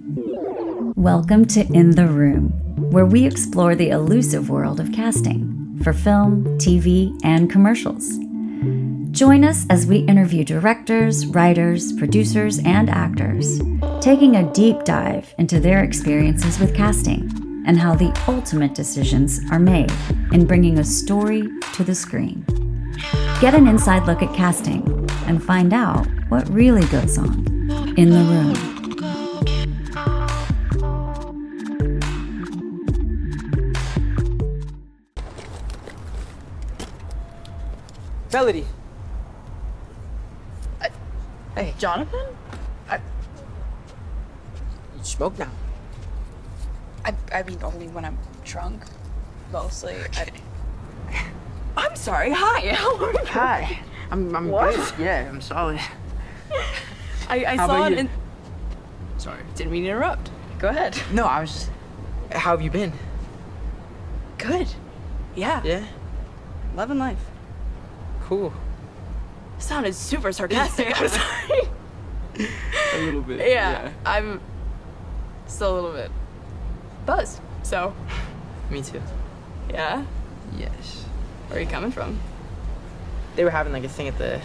Welcome to In the Room, where we explore the elusive world of casting for film, TV, and commercials. Join us as we interview directors, writers, producers, and actors, taking a deep dive into their experiences with casting and how the ultimate decisions are made in bringing a story to the screen. Get an inside look at casting and find out what really goes on in the room. Melody. Hey. Jonathan? You smoke now. I mean, only when I'm drunk, mostly. I'm sorry. Hi. How are you? Hi. I'm What? good. Yeah, I'm solid. I How saw about it you? in... Sorry, didn't mean to interrupt. Go ahead. No, I was just... How have you been? Good. Yeah. Yeah? Loving life. Cool. Sounded super sarcastic. I'm sorry. A little bit. Yeah, I'm still a little bit buzzed. So, Me too. yeah. Yes. Where are you coming from? They were having like a thing at the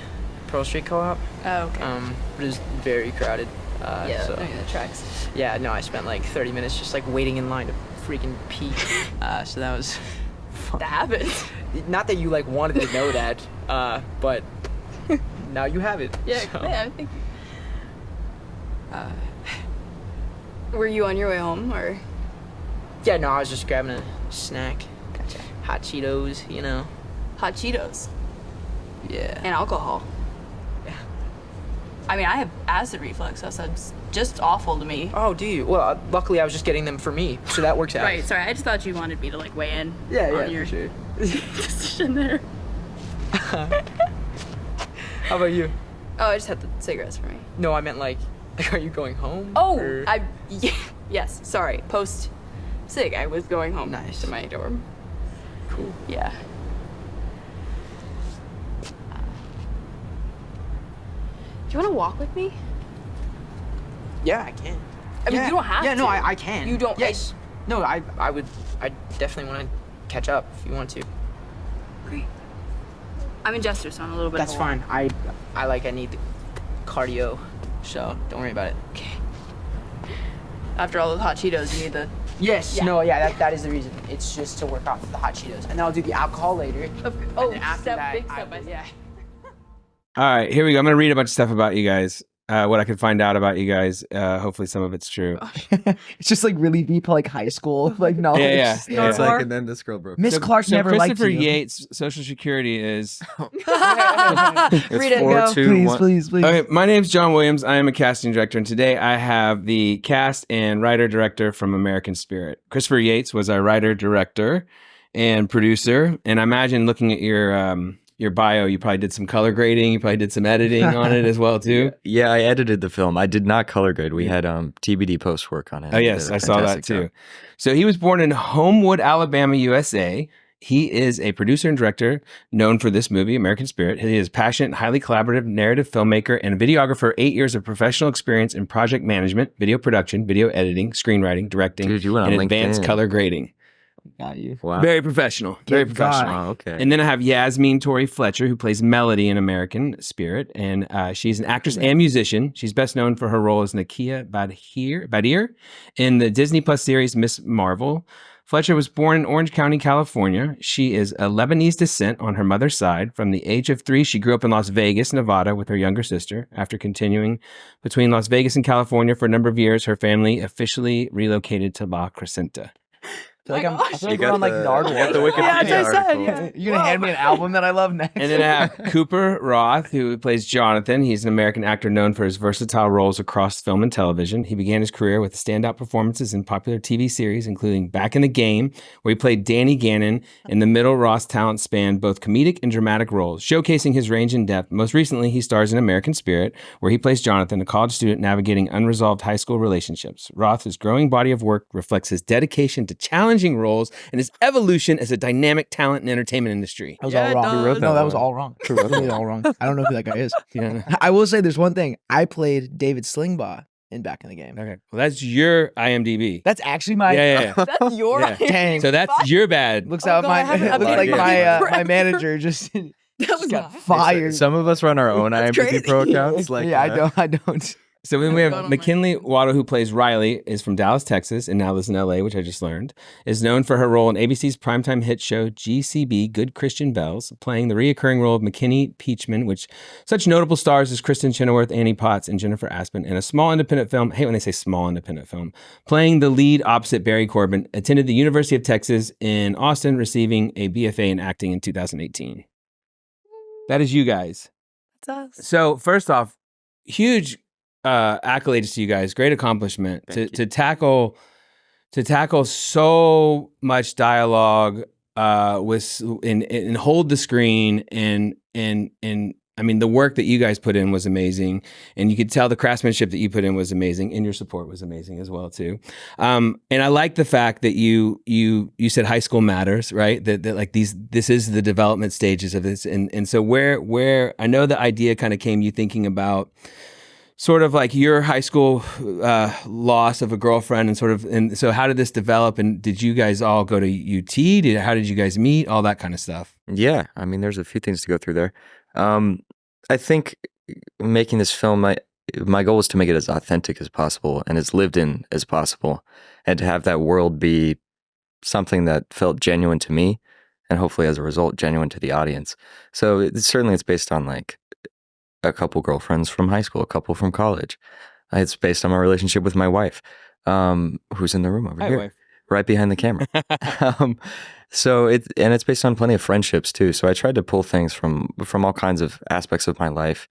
Pearl Street Co-op. Oh, okay. But it was very crowded. Yeah, So, I mean, the tracks. yeah, no, I spent like 30 minutes just like waiting in line to freaking pee. So that was fun. That happens. Not that you like wanted to know that, but now you have it. Yeah, so. yeah, I think. Were you on your way home, or? Yeah, no, I was just grabbing a snack. Gotcha. Hot Cheetos, you know. Hot Cheetos Yeah. and alcohol. Yeah. I mean, I have acid reflux. That sounds just awful to me. Oh, do you? Well, luckily I was just getting them for me, so that works out. Right. Sorry, I just thought you wanted me to like weigh in. Yeah, on yeah, your for sure. decision there. How about you? Oh, I just had the cigarettes for me. No, I meant like, are you going home? Oh, or- yes. Sorry. Post cig, I was going home. Nice. To my dorm. Cool. Yeah. Do you want to walk with me? Yeah, I can. I mean, Yeah. you don't have Yeah, no, to. I can. You don't- Yes. No, I definitely want to catch up if you want to. Great. I'm in Jester, so I'm a little bit. That's of a walk. fine. I need the cardio, so don't worry about it. Okay. After all those hot Cheetos, you need the. Yes. Yeah. No. Yeah. That is the reason. It's just to work off the hot Cheetos, and then I'll do the alcohol later. Oh, and then after step that, big step by step. yeah. All right, here we go. I'm going to read a bunch of stuff about you guys, what I can find out about you guys. Hopefully some of it's true. It's just like really deep, like high school, like knowledge. Yeah. It's like, and then this girl broke. Miss Clark So never liked Christopher you. Yates' social security is... It's Read it, 4, go. 2, Please, 1. please, please. Okay, my name's John Williams. I am a casting director, and today I have the cast and writer-director from American Spirit. Christopher Yates was our writer, director, and producer. And I imagine looking at your bio, you probably did some color grading, you probably did some editing on it as well, too. Yeah, I edited the film. I did not color grade. We had TBD post work on it. Oh, yes, Did a I saw that, fantastic too. job. So he was born in Homewood, Alabama, USA. He is a producer and director known for this movie, American Spirit. He is passionate, highly collaborative narrative filmmaker and videographer, 8 years of professional experience in project management, video production, video editing, screenwriting, directing, Dude, you went on and advanced LinkedIn. color grading. Got you. Wow. Very professional. Very Good professional. God. Oh, okay. And then I have Yasmeen Tori Fletcher, who plays Melody in American Spirit. And she's an actress and musician. She's best known for her role as Nakia Badir in the Disney Plus series Miss Marvel. Fletcher was born in Orange County, California. She is of Lebanese descent on her mother's side. From the age of 3, she grew up in Las Vegas, Nevada with her younger sister. After continuing between Las Vegas and California for a number of years, her family officially relocated to La Crescenta. I feel like, my I feel You like we're on like got Nardwuar. the Wikipedia Yeah, that's what I said, article. yeah. You're gonna hand me an album that I love next. And then I have Cooper Roth, who plays Jonathan. He's an American actor known for his versatile roles across film and television. He began his career with standout performances in popular TV series, including Back in the Game, where he played Danny Gannon. In the middle, Roth's talent spanned both comedic and dramatic roles, showcasing his range and depth. Most recently, he stars in American Spirit, where he plays Jonathan, a college student navigating unresolved high school relationships. Roth's growing body of work reflects his dedication to challenging roles and his evolution as a dynamic talent in the entertainment industry. That was Yeah, all it wrong. does. wrote that No, that was one? all wrong. Who wrote Really all wrong. I don't know who that guy is. Yeah. I will say there's one thing. I played David Slingbaugh in Back in the Game. Okay. Well, that's your IMDb. That's actually my. Yeah. That's your Yeah. Dang. So that's your bad. Looks Oh, out God, my. I haven't Looks updated like your my IMDb manager just That was got mine. fired. Some of us run our own IMDb crazy. Pro accounts. Like yeah, I don't. So then we have God, oh my Mackinlee Waddell, who plays Riley, is from Dallas, Texas, and now lives in LA, which I just learned. Is known for her role in ABC's primetime hit show GCB, Good Christian Bells, playing the reoccurring role of McKinney Peachman, which such notable stars as Kristen Chenoweth, Annie Potts, and Jennifer Aspen, in a small independent film. I hate when they say small independent film. Playing the lead opposite Barry Corbin, attended the University of Texas in Austin, receiving a BFA in acting in 2018. That is you guys. That's us. So first off, huge accolades to you guys. Great accomplishment to tackle so much dialogue and hold the screen and I mean the work that you guys put in was amazing, and you could tell the craftsmanship that you put in was amazing, and your support was amazing as well too. And I like the fact that you said high school matters, right? That like this is the development stages of this, and so where I know the idea kind of came you thinking about sort of like your high school loss of a girlfriend and so how did this develop, and did you guys all go to UT? How did you guys meet? All that kind of stuff. Yeah, I mean, there's a few things to go through there. I think making this film, my goal was to make it as authentic as possible and as lived in as possible, and to have that world be something that felt genuine to me, and hopefully as a result, genuine to the audience. So it's based on like a couple girlfriends from high school, a couple from college. It's based on my relationship with my wife, who's in the room over Hi, here, wife. right behind the camera. So it's based on plenty of friendships too. So I tried to pull things from all kinds of aspects of my life,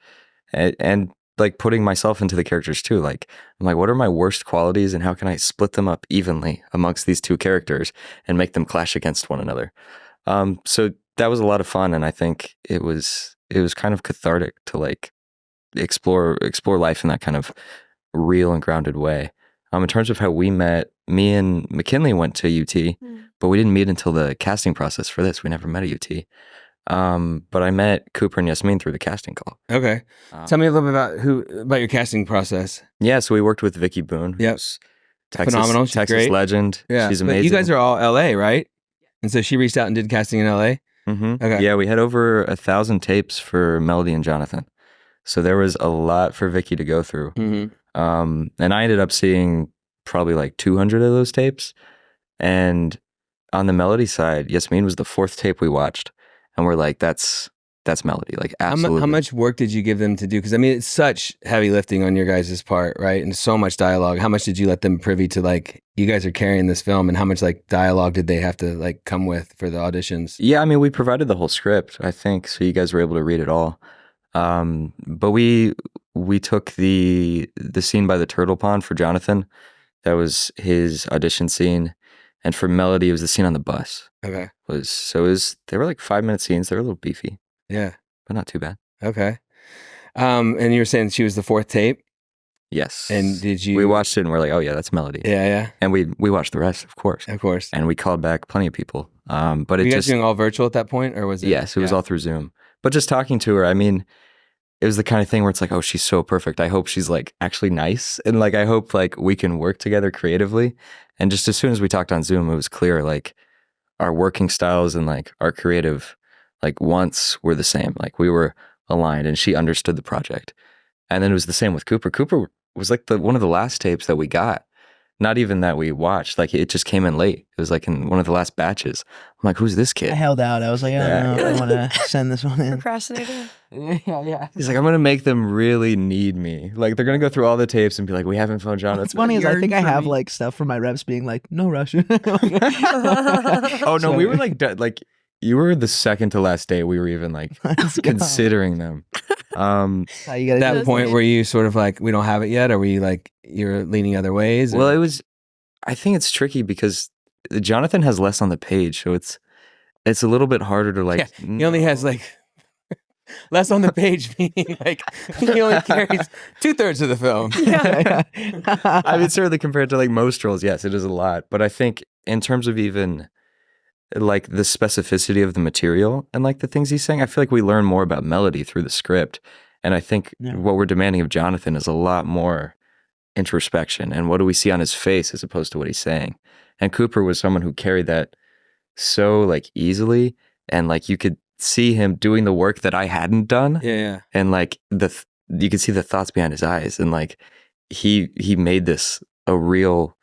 and like putting myself into the characters too. Like I'm like, what are my worst qualities, and how can I split them up evenly amongst these two characters and make them clash against one another? So that was a lot of fun, and I think it was kind of cathartic to like explore life in that kind of real and grounded way. In terms of how we met, me and Mackinlee went to UT, but we didn't meet until the casting process for this. We never met at UT. But I met Cooper and Yasmeen through the casting call. Okay, tell me a little bit about your casting process. Yeah, so we worked with Vicky Boone. Yep. Who's Texas, Phenomenal. She's Texas great. legend. Yeah, she's but amazing. you guys are all LA, right? And so she reached out and did casting in LA. Mm-hmm. Okay. Yeah, we had over 1,000 tapes for Melody and Jonathan. So there was a lot for Vicky to go through. Mm-hmm. And I ended up seeing probably like 200 of those tapes. And on the Melody side, Yasmeen was the 4th tape we watched. And we're like, that's Melody. Like, absolutely. How much work did you give them to do? Because I mean, it's such heavy lifting on your guys' part, right? And so much dialogue. How much did you let them privy to, like, you guys are carrying this film, and how much like dialogue did they have to like come with for the auditions? Yeah, I mean, we provided the whole script, I think, so you guys were able to read it all. But we took the scene by the turtle pond for Jonathan. That was his audition scene. And for Melody, it was the scene on the bus. Okay. They were like 5-minute scenes. They were a little beefy, Yeah. but not too bad. Okay. And you were saying she was the 4th tape? Yes. And did you? We watched it and we're like, oh yeah, that's Melody. Yeah. And we watched the rest, of course. Of course. And we called back plenty of people. But Were it you guys just doing all virtual at that point, or was it? yes, it was all through Zoom. But just talking to her, I mean, it was the kind of thing where it's like, oh, she's so perfect. I hope she's like actually nice, and like I hope like we can work together creatively. And just as soon as we talked on Zoom, it was clear like our working styles and like our creative like wants were the same. Like we were aligned, and she understood the project. And then it was the same with Cooper. Cooper was like one of the last tapes that we got. Not even that we watched. Like it just came in late. It was like in one of the last batches. I'm like, who's this kid? I held out. I was like, I don't know. I want to send this one in. Procrastinator. yeah. He's like, I'm gonna make them really need me. Like they're gonna go through all the tapes and be like, we haven't found John. What's funny is I think I have like stuff from my reps being like, no rush. Oh no, we were like you were the second to last day. We were even like Let's go. considering them. How you gotta That do it. point where you sort of like, we don't have it yet, or were you like, you're leaning other ways? Well, I think it's tricky because Jonathan has less on the page, so it's a little bit harder to like. Yeah, he only has like less on the page, meaning like he only carries 2/3 of the film. I mean, certainly compared to like most roles, yes, it is a lot. But I think in terms of even like the specificity of the material and like the things he's saying, I feel like we learn more about Melody through the script. And I think Yeah. what we're demanding of Jonathan is a lot more introspection and what do we see on his face as opposed to what he's saying. And Cooper was someone who carried that so like easily, and like you could see him doing the work that I hadn't done. Yeah. And like you could see the thoughts behind his eyes, and like he made this a real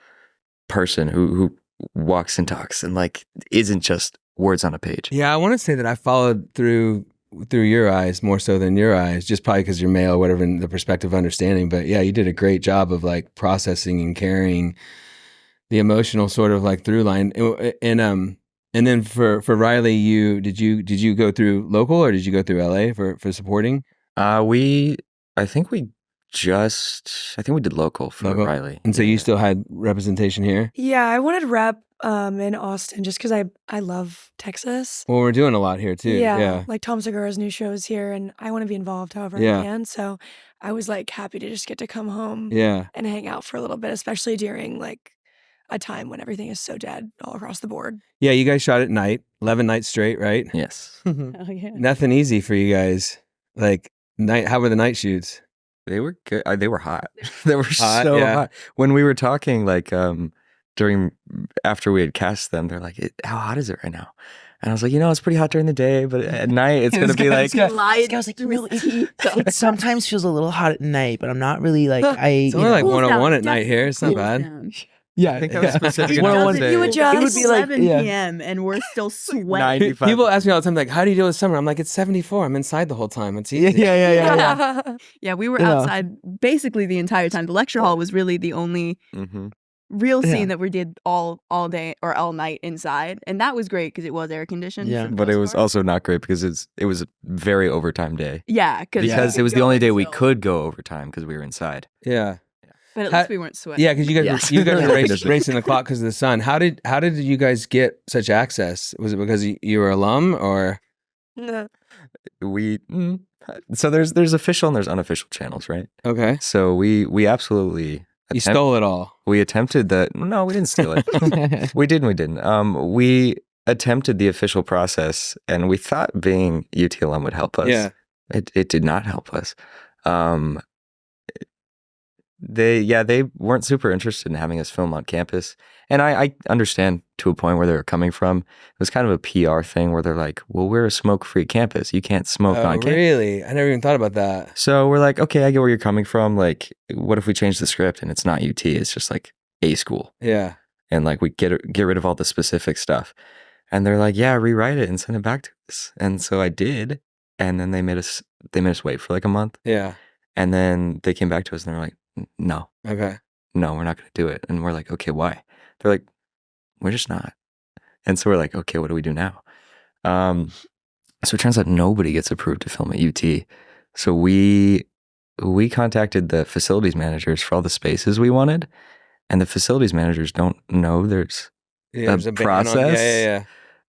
person who walks and talks and like isn't just words on a page. Yeah, I want to say that I followed through your eyes more so than your eyes, just probably because you're male or whatever, in the perspective of understanding. But yeah, you did a great job of like processing and carrying the emotional sort of like through line. And then for Riley, did you go through local or did you go through LA for supporting? I think we did local for Riley. And so you still had representation here? Yeah, I wanted rep in Austin just because I love Texas. Well, we're doing a lot here too. Yeah. Like Tom Segura's new show is here, and I want to be involved however I can. So I was like happy to just get to come home and hang out for a little bit, especially during like a time when everything is so dead all across the board. Yeah, you guys shot at night, 11 nights straight, right? Yes. Oh yeah. Nothing easy for you guys. Like how were the night shoots? They were good. They were hot. They were Hot, so yeah. hot. When we were talking, like after we had cast them, they're like, "How hot is it right now?" And I was like, it's pretty hot during the day, but at night it's gonna be like. I was like, it sometimes feels a little hot at night, but I'm not really like It's only like 101 at night here. It's not bad. Yeah, I think that was specific. It doesn't, you adjust. It would be like 11 p.m. and we're still sweating. 95. People ask me all the time, like, how do you deal with summer? I'm like, it's 74. I'm inside the whole time. It's easy. Yeah. Yeah, we were outside basically the entire time. The lecture hall was really the only real scene that we did all day or all night inside, and that was great because it was air conditioned. Yeah. But it was also not great because it was a very overtime day. Yeah, because it was the only day we could go overtime because we were inside. Yeah. But at least we weren't sweating. Yeah, because you guys were racing the clock because of the sun. How did you guys get such access? Was it because you were alum or? No. So there's official and there's unofficial channels, right? Okay. So we absolutely You stole it all. We attempted that. No, we didn't steal it. We did and we didn't. We attempted the official process, and we thought being UT alum would help us. Yeah. It did not help us. They weren't super interested in having us film on campus. And I understand to a point where they were coming from. It was kind of a PR thing where they're like, well, we're a smoke-free campus. You can't smoke on campus. Really? I never even thought about that. So we're like, okay, I get where you're coming from. Like, what if we change the script and it's not UT? It's just like a school. Yeah. And like we get rid of all the specific stuff. And they're like, yeah, rewrite it and send it back to us. And so I did. And then they made us wait for like a month. Yeah. And then they came back to us and they're like, no. Okay. No, we're not going to do it. And we're like, okay, why? They're like, we're just not. And so we're like, okay, what do we do now? So it turns out nobody gets approved to film at UT. So we contacted the facilities managers for all the spaces we wanted. And the facilities managers don't know there's a process. Yeah.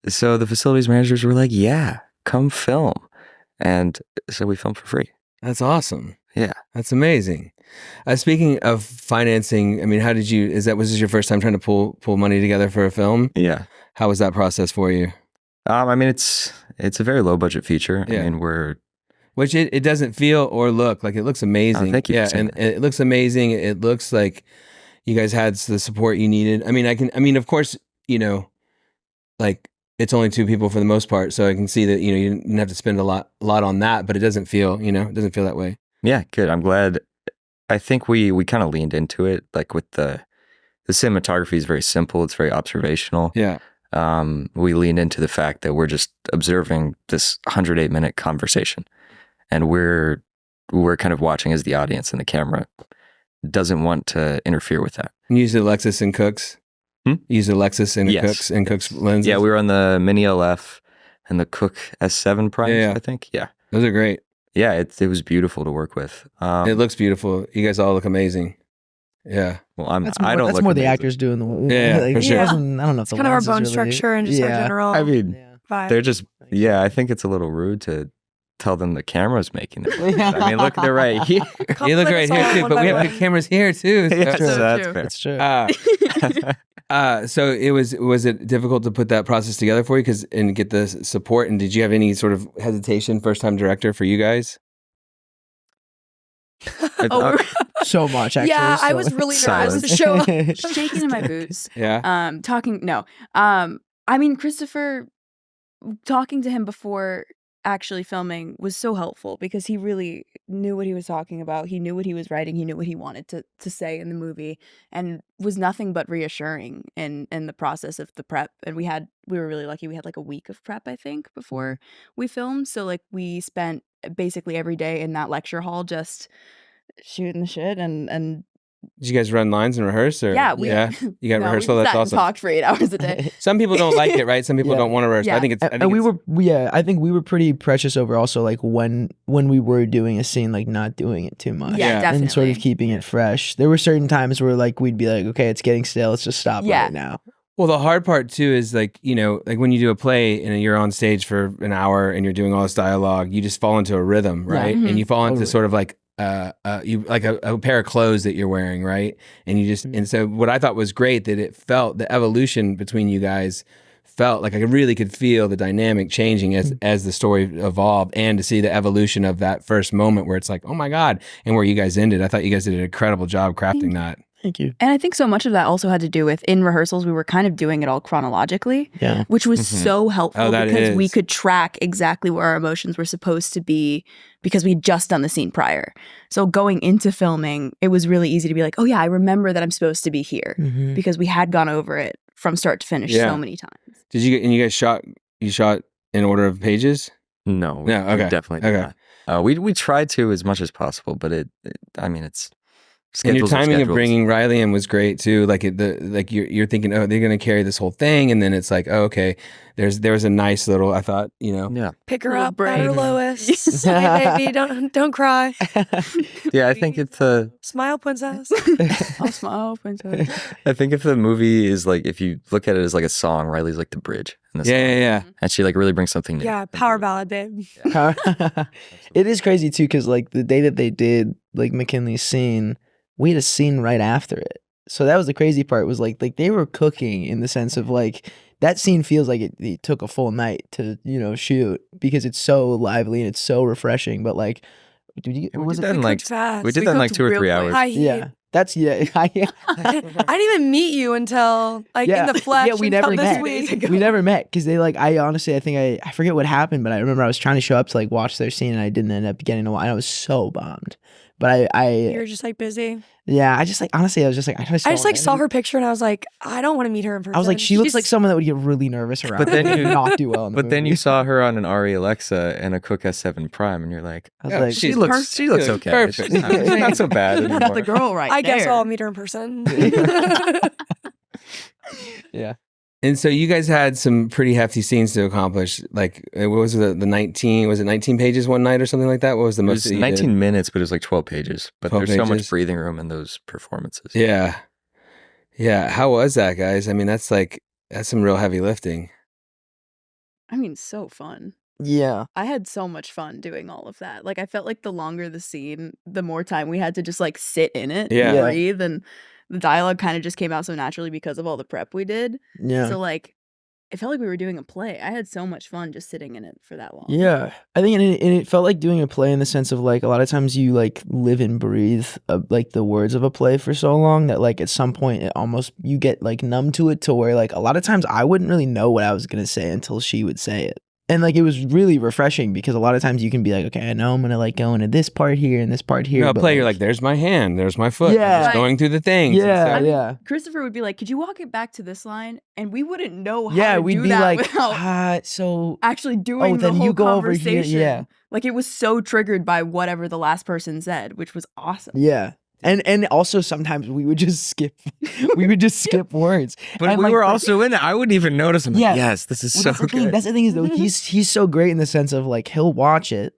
So the facilities managers were like, yeah, come film. And so we filmed for free. That's awesome. Yeah. That's amazing. Speaking of financing, I mean, was this your first time trying to pull money together for a film? Yeah. How was that process for you? I mean, it's a very low budget feature. Yeah. I mean, which it doesn't feel or look like. It looks amazing. Oh, thank you. Yeah, and it looks amazing. It looks like you guys had the support you needed. I mean, of course, like it's only two people for the most part, so I can see that you didn't have to spend a lot on that, but it doesn't feel that way. Yeah, good. I'm glad. I think we kind of leaned into it, like with the cinematography is very simple. It's very observational. Yeah. We lean into the fact that we're just observing this 108-minute conversation, and we're kind of watching as the audience, and the camera doesn't want to interfere with that. You use the Lexus and Cooks. Use the Lexus and Cooks lenses. Yeah, we were on the Mini LF and the Cook S7 Primes. Yeah. I think. Yeah, those are great. Yeah, it was beautiful to work with. It looks beautiful. You guys all look amazing. Yeah. Well, That's I don't that's look more amazing. the actors doing the Yeah, for sure. I don't know if It's the kind of our lens is bone really- structure and just our general I mean, vibe. they're just, I think it's a little rude to tell them the camera's making it. I mean, look, they're right here. You look right here too, but we have good cameras here too. So. Yeah, So that's true. fair. It's true. So was it difficult to put that process together for you and get the support? And did you have any sort of hesitation, first time director for you guys? So much, actually. Yeah, I so- was really Silence. nervous to show up. Shaking in my boots. Yeah. I mean, Christopher, talking to him before actually filming was so helpful because he really knew what he was talking about. He knew what he was writing. He knew what he wanted to say in the movie, and was nothing but reassuring in the process of the prep. And we were really lucky. We had like a week of prep, I think, before we filmed. So like we spent basically every day in that lecture hall just shooting the shit and Did you guys run lines and rehearse? Or? you got no, rehearsal. we That's sat and awesome. talked for 8 hours a day. Some people don't like it, right? Some people don't want to rehearse. Yeah. I think it's. I think and we it's- I think we were pretty precious over also like when we were doing a scene, like not doing it too much. Yeah, definitely. And sort of keeping it fresh. There were certain times where like we'd be like, okay, it's getting stale, let's just stop right now. Well, the hard part too is like, you know, like when you do a play and you're on stage for an hour and you're doing all this dialogue, you just fall into a rhythm, right? Mhm. And you fall into Totally. sort of like you like a pair of clothes that you're wearing, right? And you just and so what I thought was great that it felt the evolution between you guys felt like I really could feel the dynamic changing as the story evolved, and to see the evolution of that first moment where it's like, oh my God, and where you guys ended. I thought you guys did an incredible job crafting that. Thank you. And I think so much of that also had to do with in rehearsals, we were kind of doing it all chronologically, Yeah. which was so helpful Oh, that because we is. could track exactly where our emotions were supposed to be because we'd just done the scene prior. So going into filming, it was really easy to be like, oh yeah, I remember that I'm supposed to be here Mhm. because we had gone over it from start to finish Yeah. so many times. Did you and you guys shot in order of pages? No, No, we okay. definitely did Okay. not. We tried to as much as possible, but I mean, it's And your schedules are timing of schedules. bringing Riley in was great too. Like you're thinking, oh, they're gonna carry this whole thing, and then it's like, oh, okay, there was a nice little. I thought, you know, Yeah, Pick her Little up at her brain. lowest. Hey, baby, don't cry. yeah. I think it's Smile, princess. I'll smile, princess. I think if the movie is like, if you look at it as like a song, Riley's like the bridge in the song, yeah. and she like really brings something new. Yeah, power ballad, babe. It is crazy too, because like the day that they did like Mackinlee's scene, we had a scene right after it. So that was the crazy part, was like they were cooking in the sense of like that scene feels like it took a full night to, you know, shoot, because it's so lively and it's so refreshing. But like, dude, And we was did it? that in like fast. we did We that in like cooked 2 or real 3 quick. hours. High heat. Yeah, that's yeah. I didn't even meet you until like in the flesh. Yeah, we until never this met. week. We never met because they like. I honestly, I think I forget what happened, but I remember I was trying to show up to like watch their scene, and I didn't end up getting to watch. I was so bummed. But You're just like busy. yeah, I just like honestly, I was just like I just like saw her picture and I was like, I don't want to meet her in person. I was like, she looks She's- like someone that would get really nervous around. But then and you- not do well. In the But then you movie. saw her on an Ari Alexa and a Cook S7 Prime, and you're like, I was Yeah, like, she perfect. looks okay. Perfect. She's not so bad That's anymore. the girl right I guess there. I'll meet her in person. yeah. And so you guys had some pretty hefty scenes to accomplish. Like, what was the 19? Was it 19 pages one night or something like that? What was the It most? was that you 19 did? minutes, but it was like 12 pages. But 12 there's so much pages. breathing room in those performances. Yeah, yeah. How was that, guys? I mean, that's some real heavy lifting. I mean, so fun. Yeah. I had so much fun doing all of that. Like I felt like the longer the scene, the more time we had to just like sit in it Yeah. and Yeah. breathe. And the dialogue kind of just came out so naturally because of all the prep we did. Yeah. So like it felt like we were doing a play. I had so much fun just sitting in it for that long. Yeah, I think it felt like doing a play in the sense of like a lot of times you like live and breathe like the words of a play for so long that like at some point it almost you get like numb to it, to where like a lot of times I wouldn't really know what I was gonna say until she would say it. And like it was really refreshing because a lot of times you can be like, okay, I know I'm gonna like go into this part here and this part here. You know, a but, play, you're like, there's my hand, there's my foot. Yeah. I'm just going through the things. And yeah, so- I mean, yeah. Christopher would be like, could you walk it back to this line? And we wouldn't know how Yeah, to we'd do be that like, without so actually doing the then whole you go over here, conversation. yeah. Like it was so triggered by whatever the last person said, which was awesome. yeah. And also sometimes we would just skip words. But And, we like, were the- also in it. I wouldn't even notice. I'm like, Yeah. yes, this is Well, so that's the thing. good. That's the thing is though he's so great in the sense of like he'll watch it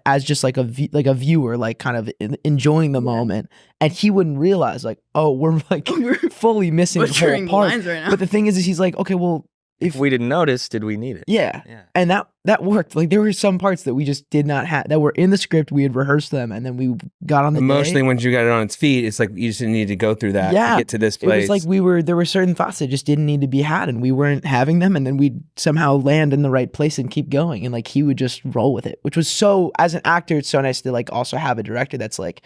as just like a viewer, like kind of enjoying the moment, and he wouldn't realize like, oh, we're like fully missing the Butchering whole the part. lines right now. But the thing is he's like, okay, well, if we didn't notice, did we need it? Yeah. And that worked. Like there were some parts that we just did not have that were in the script. We had rehearsed them, and then we got on the emotionally day. Once you got it on its feet, it's like you just didn't need to go through that to get to this place. It was like there were certain thoughts that just didn't need to be had, and we weren't having them, and then we'd somehow land in the right place and keep going. And like he would just roll with it, which was so, as an actor, it's so nice to like also have a director that's like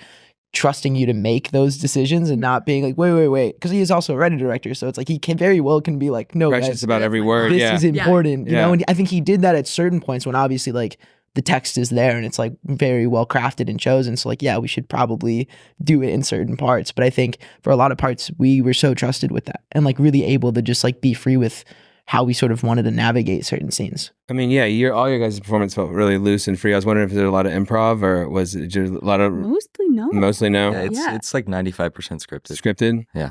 trusting you to make those decisions and not being like, wait, because he is also a writer director, so it's like he can very well be like, no, precious about every word. This is important, you know. And I think he did that at certain points when obviously like the text is there and it's like very well crafted and chosen. So like, yeah, we should probably do it in certain parts. But I think for a lot of parts, we were so trusted with that and like really able to just like be free with how we sort of wanted to navigate certain scenes. I mean, yeah, all your guys' performance felt really loose and free. I was wondering if there was a lot of improv or was it just a lot of... Mostly no. Mostly no? Yeah, it's like 95% scripted. Scripted? Yeah.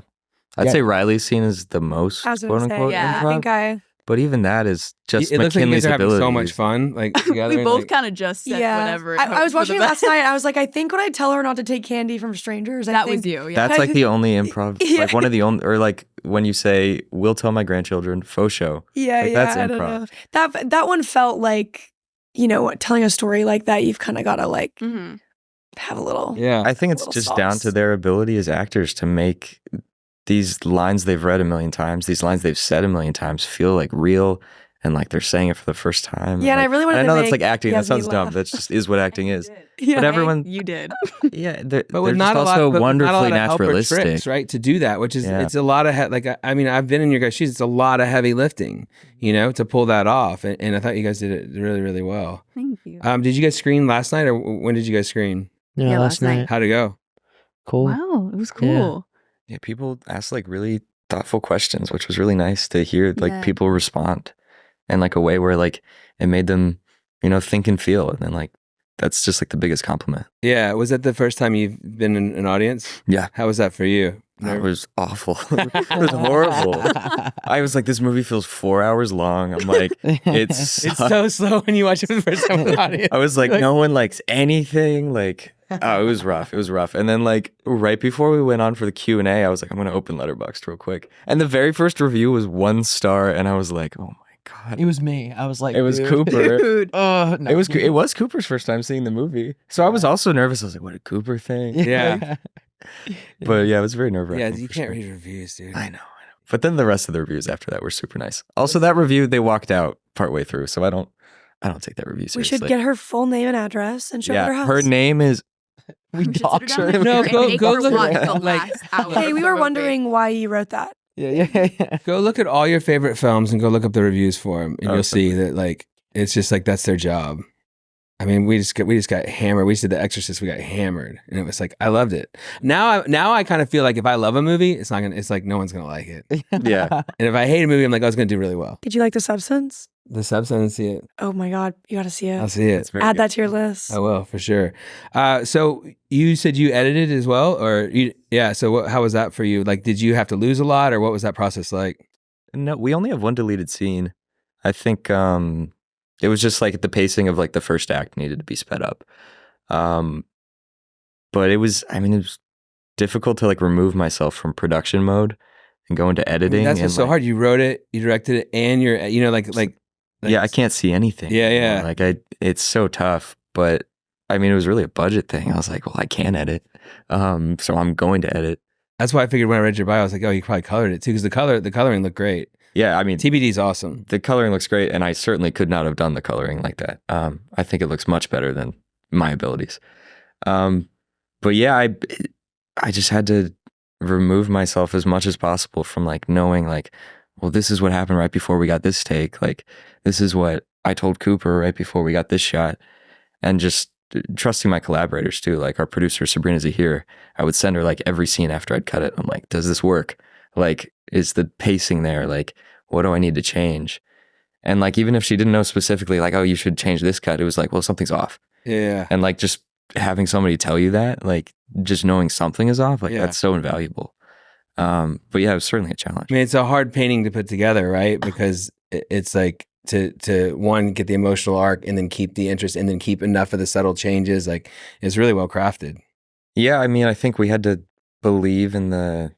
I'd say Riley's scene is the most, quote unquote, improv. I think But even that is just it looks like you guys Mackinley's are having ability. so much fun, like together. We both kind of just said whatever. I was watching it last night. I was like, I think when I tell her not to take candy from strangers, that was you. Yeah. That's like the only improv, like one of the only, or like when you say, "We'll tell my grandchildren," faux show. Yeah, that's improv. I don't know. That one felt like, you know, telling a story like that, you've kind of got to like have a little. Yeah, I think it's just down to their ability as actors to make these lines they've read a million times, these lines they've said a million times, feel like real. And like they're saying it for the first time. Yeah, and I really wanted to I know make that's like acting. That sounds dumb. laugh. That just is what acting is. Yeah, but everyone, you did. Yeah, they're with just also wonderfully naturalistic, tricks, right? To do that, which is it's a lot of I mean, I've been in your guys' shoes. It's a lot of heavy lifting, you know, to pull that off. And I thought you guys did it really, really well. Thank you. Did you guys screen last night, or when did you guys screen? Yeah, last night. How'd it go? Cool. Wow, it was cool. Yeah, people asked like really thoughtful questions, which was really nice to hear. Like people respond in like a way where like it made them, you know, think and feel, and then like that's just like the biggest compliment. Yeah, was that the first time you've been in an audience? Yeah. How was that for you? It was awful. It was horrible. I was like, this movie feels 4 hours long. I'm like, it's so slow when you watch it for the first time with an audience. I was like, no one likes anything. Like, oh, it was rough. It was rough. And then like right before we went on for the Q&A, I was like, I'm going to open Letterboxd real quick. And the very first review was 1 star. And I was like, oh my God. It was me. I was like, it was Cooper. Dude. No. It was Cooper's first time seeing the movie. So I was also nervous. I was like, what did Cooper think? Yeah. But yeah, it was very nerve-wracking. Yeah, you can't read reviews, dude. I know. But then the rest of the reviews after that were super nice. Also, that review, they walked out partway through. So I don't take that review seriously. We should get her full name and address and show her house. Her name is... We doxed her. No, go look at like. Hey, we were wondering why you wrote that. Yeah. Go look at all your favorite films and go look up the reviews for them, and you'll see that like it's just like that's their job. I mean, we just got hammered. We just did The Exorcist. We got hammered, and it was like I loved it. Now I kind of feel like if I love a movie, it's like no one's gonna like it. Yeah. And if I hate a movie, I'm like, I was gonna do really well. Did you like The Substance? The Substance, see it. Oh my God, you got to see it. I'll see it. Add that to your list. I will for sure. So you said you edited as well, or So how was that for you? Like, did you have to lose a lot, or what was that process like? No, we only have 1 deleted scene. I think it was just like the pacing of like the first act needed to be sped up. But it was difficult to like remove myself from production mode and go into editing. That's what's so hard. You wrote it, you directed it, and you're like yeah, I can't see anything. Yeah. Like it's so tough. But I mean, it was really a budget thing. I was like, well, I can't edit, so I'm going to edit. That's why I figured when I read your bio, I was like, oh, you probably colored it too, because the coloring looked great. Yeah, I mean, TBD is awesome. The coloring looks great, and I certainly could not have done the coloring like that. I think it looks much better than my abilities. But yeah, I just had to remove myself as much as possible from like knowing like, well, this is what happened right before we got this take. Like, this is what I told Cooper right before we got this shot, and just trusting my collaborators too. Like our producer Sabrina Zahir, I would send her like every scene after I'd cut it. I'm like, does this work? Like, is the pacing there? Like, what do I need to change? And like, even if she didn't know specifically, like, oh, you should change this cut, it was like, well, something's off. Yeah. And like, just having somebody tell you that, like, just knowing something is off, like, that's so invaluable. But yeah, it was certainly a challenge. I mean, it's a hard painting to put together, right? Because it's like to one, get the emotional arc and then keep the interest and then keep enough of the subtle changes. Like, it's really well crafted. Yeah. I mean, I think we had to believe in the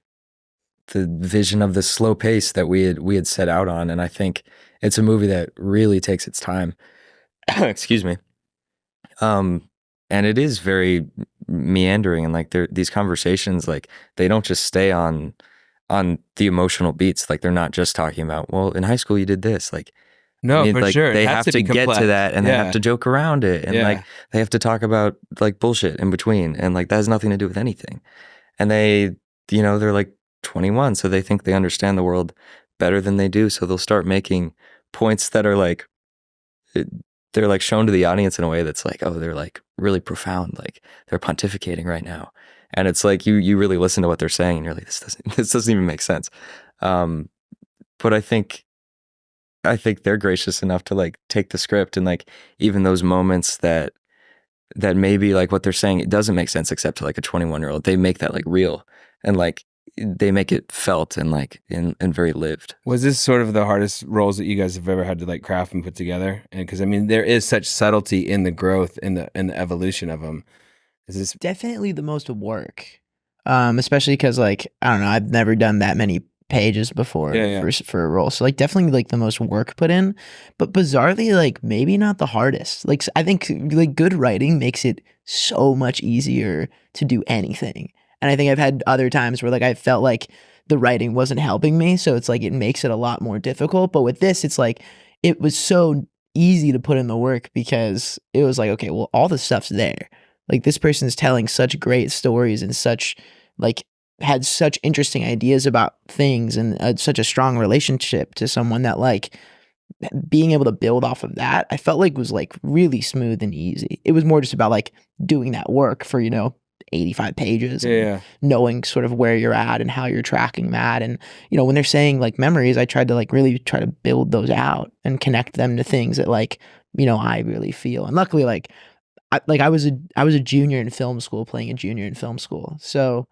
vision of the slow pace that we had set out on. And I think it's a movie that really takes its time. Excuse me. And it is very meandering, and like these conversations, like they don't just stay on the emotional beats. Like they're not just talking about, well, in high school you did this. Like, no, I mean, for like, sure. They have to get complex. to that, and they have to joke around it, and like they have to talk about like bullshit in between, and like that has nothing to do with anything. And they, you know, they're like 21, so they think they understand the world better than they do. So they'll start making points that are like, they're like shown to the audience in a way that's like, oh, they're like really profound, like they're pontificating right now. And it's like you really listen to what they're saying and you're like, this doesn't even make sense. But I think they're gracious enough to like take the script, and like even those moments that maybe like what they're saying, it doesn't make sense except to like a 21-year-old, they make that like real, and like they make it felt and like and very lived. Was this sort of the hardest roles that you guys have ever had to like craft and put together? And because I mean, there is such subtlety in the growth and the evolution of them. Is this definitely the most work? Especially because like, I don't know, I've never done that many pages before for a role. So like definitely like the most work put in, but bizarrely like maybe not the hardest. Like I think like good writing makes it so much easier to do anything. And I think I've had other times where like I felt like the writing wasn't helping me. So it's like it makes it a lot more difficult. But with this, it's like it was so easy to put in the work because it was like, okay, well, all the stuff's there. Like this person's telling such great stories and such like had such interesting ideas about things and such a strong relationship to someone that like being able to build off of that, I felt like was like really smooth and easy. It was more just about like doing that work for, you know, 85 pages and knowing sort of where you're at and how you're tracking that. And, you know, when they're saying like memories, I tried to like really try to build those out and connect them to things that like, you know, I really feel. And luckily, like, I was a junior in film school playing a junior in film school. So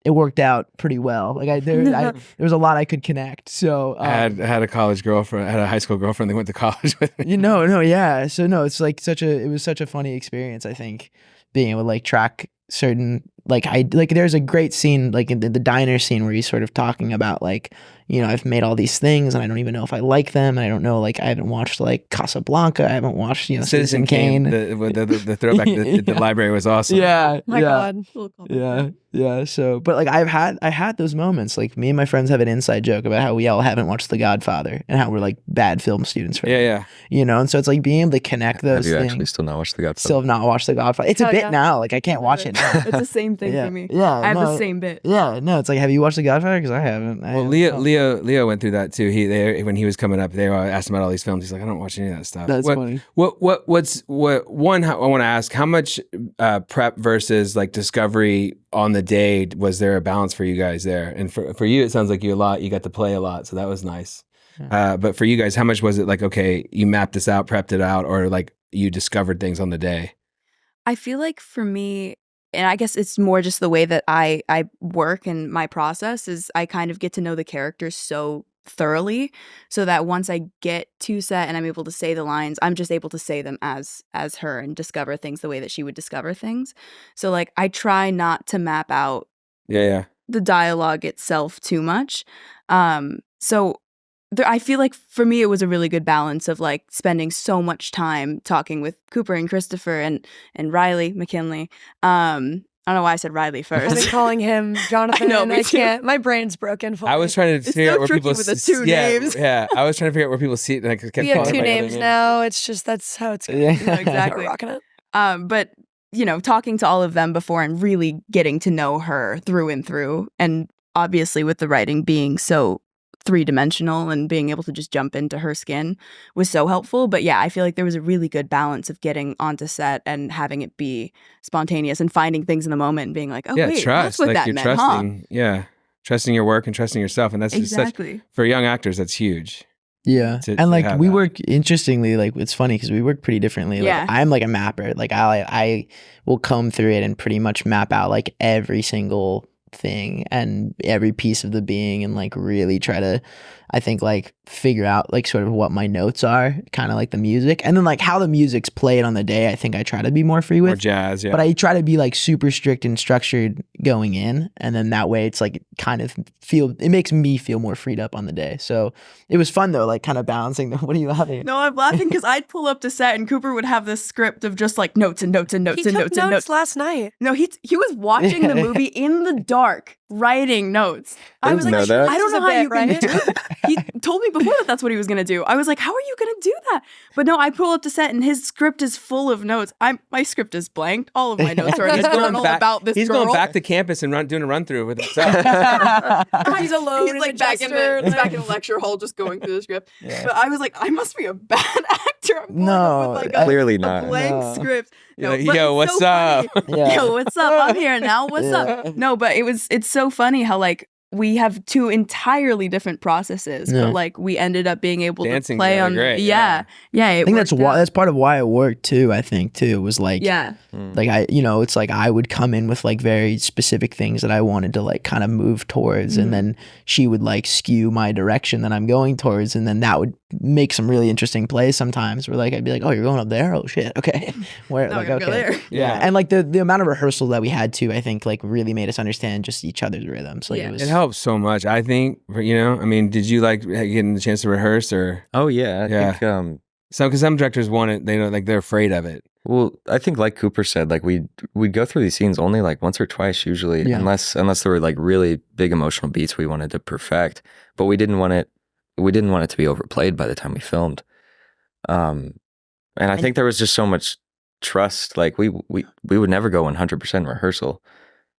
it worked out pretty well. Like there was a lot I could connect. So I had a college girlfriend, had a high school girlfriend that went to college with me. You know, no, yeah. So no, it's like it was such a funny experience, I think, being able to like track certain like there's a great scene like in the diner scene where he's sort of talking about like, you know, I've made all these things and I don't even know if I like them. And I don't know, like I haven't watched like Casablanca. I haven't watched, you know, Citizen Kane. The throwback at the library was awesome. Yeah. My God. Yeah. So, but like I had those moments. Like me and my friends have an inside joke about how we all haven't watched The Godfather and how we're like bad film students. Yeah. You know, and so it's like being able to connect those things. Have you actually still not watched The Godfather? Still have not watched The Godfather. It's a bit now. Like I can't watch it now. It's the same thing for me. Yeah. I have the same bit. Yeah. No, it's like, have you watched The Godfather? Because I haven't. Well, Leo went through that too. When he was coming up, they asked him about all these films. He's like, I don't watch any of that stuff. That's funny. I want to ask, how much prep versus like discovery on the day, was there a balance for you guys there? And for you, it sounds like you got to play a lot, so that was nice. Yeah. But for you guys, how much was it like, okay, you mapped this out, prepped it out, or like you discovered things on the day? I feel like for me, and I guess it's more just the way that I work and my process is I kind of get to know the characters so thoroughly so that once I get to set and I'm able to say the lines, I'm just able to say them as her and discover things the way that she would discover things. So like I try not to map out the dialogue itself too much. So I feel like for me it was a really good balance of like spending so much time talking with Cooper and Christopher and Riley Mackinlee. I don't know why I said Riley first. I've been calling him Jonathan. I know, I can't. My brain's broken. I was trying to figure out where people with the two names. Yeah, I was trying to figure out where people see it. And I kept we have two names now. It's just that's how it's going. Yeah, exactly. We're rocking it. But you know, talking to all of them before and really getting to know her through and through, and obviously with the writing being so three-dimensional and being able to just jump into her skin was so helpful. But yeah, I feel like there was a really good balance of getting onto set and having it be spontaneous and finding things in the moment and being like, oh wait, trust. that's what like that you're meant, trusting, huh? Trusting your work and trusting yourself. And that's exactly just for young actors, that's huge. Yeah. And like we work, interestingly, like it's funny because we work pretty differently. Like I'm like a mapper. Like I will comb through it and pretty much map out like every single thing and every piece of the being, and like really try to, I think, like figure out like sort of what my notes are, kind of like the music, and then like how the music's played on the day. I think I try to be more free with, or jazz, yeah. But I try to be like super strict and structured going in, and then that way it's like kind of it makes me feel more freed up on the day. So it was fun though, like kind of balancing. What are you laughing at? No, I'm laughing because I'd pull up to set and Cooper would have this script of just like notes and notes and notes He and took notes and notes. last night. No, he was watching the movie in the dark, writing notes. I was like, I don't know how you can right? do it. He told me before that that's what he was going to do. I was like, how are you going to do that? But no, I pull up to set and his script is full of notes. My script is blanked. All of my notes are in a journal about this He's girl. going back to campus and doing a run through with himself. He's alone. He's like back in the lecture hall just going through the script. Yeah. But I was like, I must be a bad actor. I'm going No, up with like clearly a not. blank No. script. No, You're like, but yo, it's what's so up? funny. Yeah. Yo, what's up? I'm here now. What's up? No, but it's so funny how like we have two entirely different processes, Yeah. but like we ended up being able Dancing to play together, on. great, Yeah. I think that's worked why out. that's part of why it worked too. I think too was like Yeah. like it's like I would come in with like very specific things that I wanted to like kind of move towards, and then she would like skew my direction that I'm going towards, and then that would make some really interesting plays sometimes where like I'd be like, oh, you're going up there, oh shit, okay. Where Now like we're okay. gonna go there. Yeah. And like the amount of rehearsal that we had too, I think like really made us understand just each other's rhythms. Like Yeah. it It helps so much. I think, I mean, did you like getting the chance to rehearse or? Oh yeah, Yeah. I think Because some directors want it, they don't like, they're afraid of it. well, I think like Cooper said, like we'd go through these scenes only like once or twice usually, Yeah. unless there were like really big emotional beats we wanted to perfect, but we didn't want it to be overplayed by the time we filmed. And I think there was just so much trust. Like we would never go 100% rehearsal,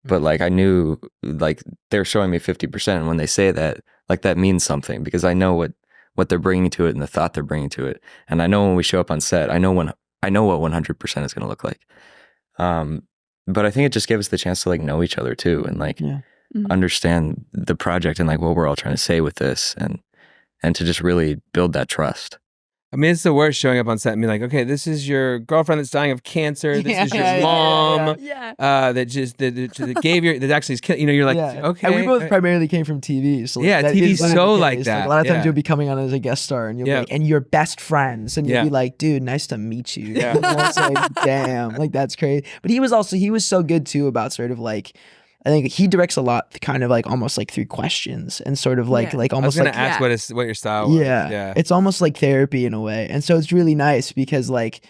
but like I knew like they're showing me 50%. And when they say that, like that means something because I know what they're bringing to it and the thought they're bringing to it. And I know when we show up on set, I know what 100% is going to look like. But I think it just gave us the chance to like know each other too and like understand the project and like what we're all trying to say with this and to just really build that trust. I mean, it's the worst showing up on set and being like, okay, this is your girlfriend that's dying of cancer. This is your mom that gave your, that actually is killing, you're like, okay. And we both primarily came from TV. So Yeah, that TV's is one of so the like case. that. Like, a lot of times Yeah. you'll be coming on as a guest star and you'll be like, and you're best friends. And you'll be like, dude, nice to meet you. Yeah. You know, it's like, damn, like that's crazy. But he was so good too about sort of like, I think he directs a lot kind of like almost like through questions and sort of like almost I was gonna like ask what your style was. yeah. It's almost like therapy in a way. And so it's really nice because like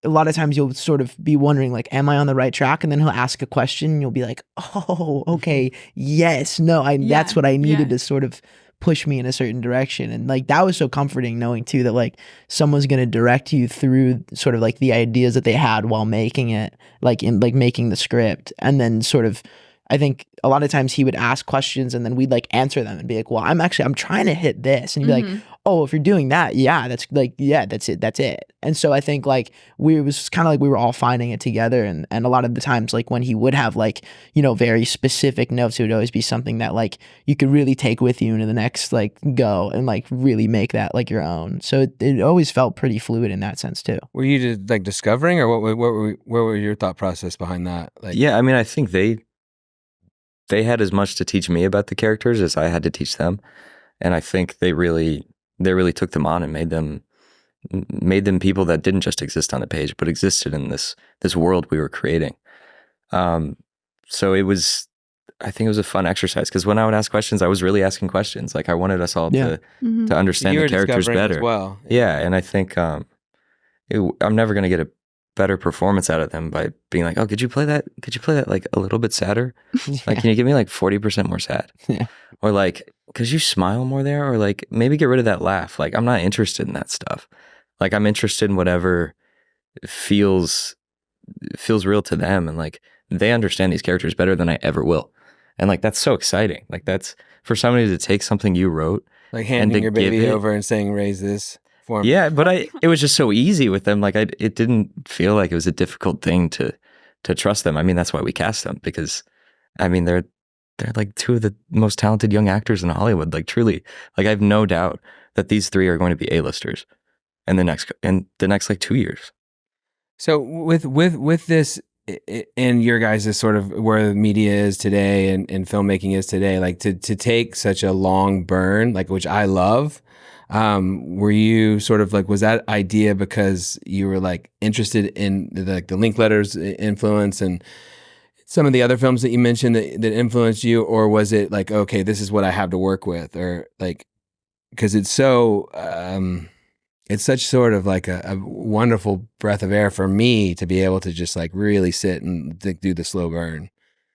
a lot of times you'll sort of be wondering like, am I on the right track? And then he'll ask a question and you'll be like, oh, okay, yes, no, that's what I needed to sort of push me in a certain direction. And like that was so comforting knowing too that like someone's going to direct you through sort of like the ideas that they had while making it, like in like making the script. And then sort of I think a lot of times he would ask questions and then we'd like answer them and be like, well, I'm trying to hit this. And he'd be like, oh, if you're doing that, that's it. And so I think like it was kind of like we were all finding it together. And a lot of the times like when he would have like, very specific notes, it would always be something that like you could really take with you into the next like go and like really make that like your own. So it always felt pretty fluid in that sense too. Were you just like discovering or what were your thought process behind that? Like, yeah, I mean, I think they had as much to teach me about the characters as I had to teach them. And I think they really took them on and made them people that didn't just exist on the page, but existed in this world we were creating. So I think it was a fun exercise because when I would ask questions, I was really asking questions. Like I wanted us all to understand the characters better. As well. Yeah. And I think I'm never going to get a better performance out of them by being like, oh, could you play that like a little bit sadder? Like, can you give me like 40% more sad? Yeah. Or like, could you smile more there? Or like, maybe get rid of that laugh. Like, I'm not interested in that stuff. Like, I'm interested in whatever feels real to them. And like, they understand these characters better than I ever will. And like, that's so exciting. Like that's for somebody to take something you wrote. Like handing your baby over and saying, raise this. Yeah, but it was just so easy with them. Like it didn't feel like it was a difficult thing to trust them. I mean, that's why we cast them because, I mean, they're like two of the most talented young actors in Hollywood. Like truly, like I have no doubt that these three are going to be A-listers in the next like 2 years. So with this in your guys is sort of where the media is today and filmmaking is today, like to take such a long burn, like, which I love. Were you sort of like, was that idea because you were like interested in the Linkletter's influence and some of the other films that you mentioned that influenced you, or was it like, okay, this is what I have to work with, or like, because it's so, it's such sort of like a wonderful breath of air for me to be able to just like really sit and do the slow burn.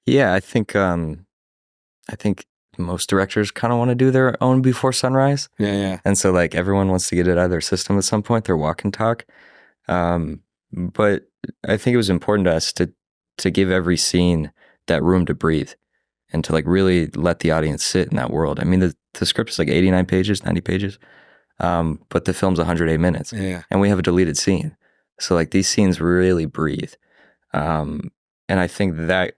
Yeah, I think most directors kind of want to do their own before sunrise. Yeah. And so like everyone wants to get it out of their system at some point, their walk and talk. But I think it was important to us to give every scene that room to breathe and to like really let the audience sit in that world. I mean, the script is like 89 pages, 90 pages, but the film's 108 minutes. Yeah. And we have a deleted scene. So like these scenes really breathe. And I think that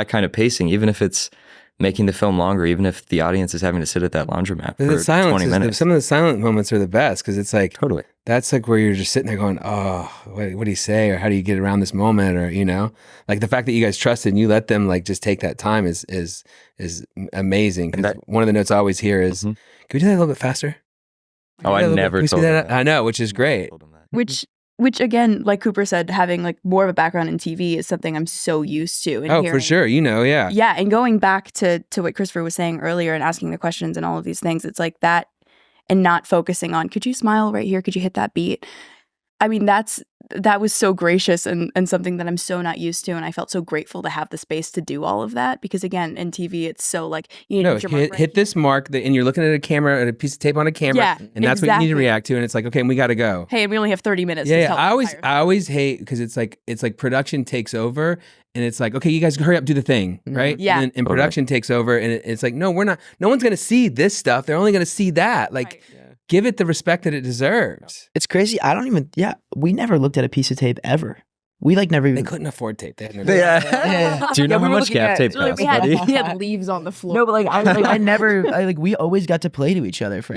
kind of pacing, even if it's making the film longer, even if the audience is having to sit at that laundromat for 20 minutes. Some of the silent moments are the best because it's like, totally. That's like where you're just sitting there going, oh, what do you say? Or how do you get around this moment? Or, like the fact that you guys trusted and you let them like just take that time is amazing. Because one of the notes I always hear is, can we do that a little bit faster? Oh, I never told them that. I know, which is great. Which again, like Cooper said, having like more of a background in TV is something I'm so used to. And for sure. Yeah. Yeah. And going back to what Christopher was saying earlier and asking the questions and all of these things, it's like that and not focusing on, could you smile right here? Could you hit that beat? I mean, that was so gracious and something that I'm so not used to. And I felt so grateful to have the space to do all of that because again, in TV, it's so like, you need to hit this mark and you're looking at a camera, at a piece of tape on a camera. And that's what you need to react to. And it's like, okay, we got to go. Hey, we only have 30 minutes. Yeah. I always hate because it's like production takes over and it's like, okay, you guys hurry up, do the thing. Right. Yeah. And production takes over and it's like, no one's going to see this stuff. They're only going to see that. Like, right. Give it the respect that it deserves. It's crazy. We never looked at a piece of tape ever. We like never even. They couldn't afford tape. They had no Do you know how much gaff tape costs, buddy? We had leaves on the floor. No, but we always got to play to each other for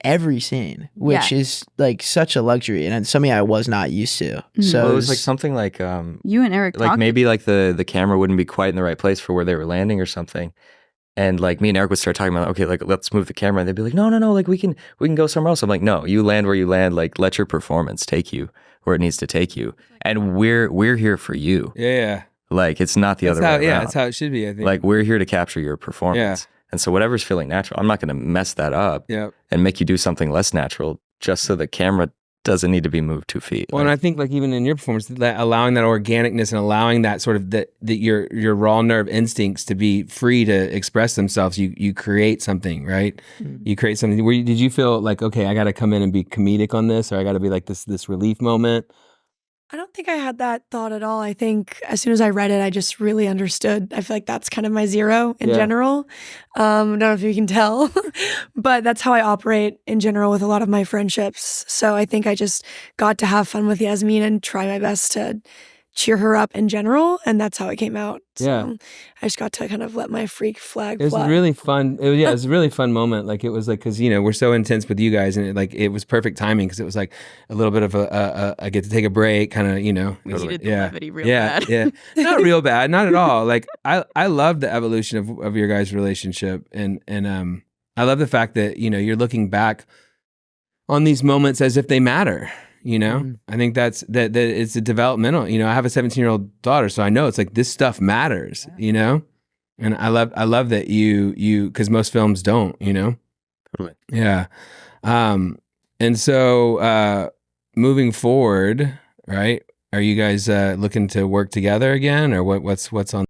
every scene, which is like such a luxury and something I was not used to. So it was like something like you and Eric like maybe like the camera wouldn't be quite in the right place for where they were landing or something. And like me and Eric would start talking about, okay, like let's move the camera. And they'd be like, no, like we can go somewhere else. I'm like, no, you land where you land. Like let your performance take you where it needs to take you. And we're here for you. Yeah. Like it's not the other way around. Yeah, that's how it should be, I think. Like we're here to capture your performance. Yeah. And so whatever's feeling natural, I'm not going to mess that up and make you do something less natural just so the camera doesn't need to be moved 2 feet. Well, and I think like even in your performance, that allowing that organicness and allowing that sort of that your raw nerve instincts to be free to express themselves, you create something, right? Mm-hmm. You create something. Did you feel like, okay, I got to come in and be comedic on this, or I got to be like this relief moment? I don't think I had that thought at all. I think as soon as I read it, I just really understood. I feel like that's kind of my zero in general. I don't know if you can tell, but that's how I operate in general with a lot of my friendships. So I think I just got to have fun with Yasmeen and try my best to cheer her up in general, and that's how it came out. So I just got to kind of let my freak flag fly. It was really fun. It was a really fun moment. Like it was like, because we're so intense with you guys, and it was perfect timing because it was like a little bit of I get to take a break, kind of We needed the levity real bad. Yeah, not real bad, not at all. Like I love the evolution of your guys' relationship, and I love the fact that you're looking back on these moments as if they matter. I think that it's a developmental. I have a 17-year-old daughter, so I know it's like this stuff matters. And I love that you because most films don't. Totally. Yeah. And so moving forward, right? Are you guys looking to work together again, or what's on?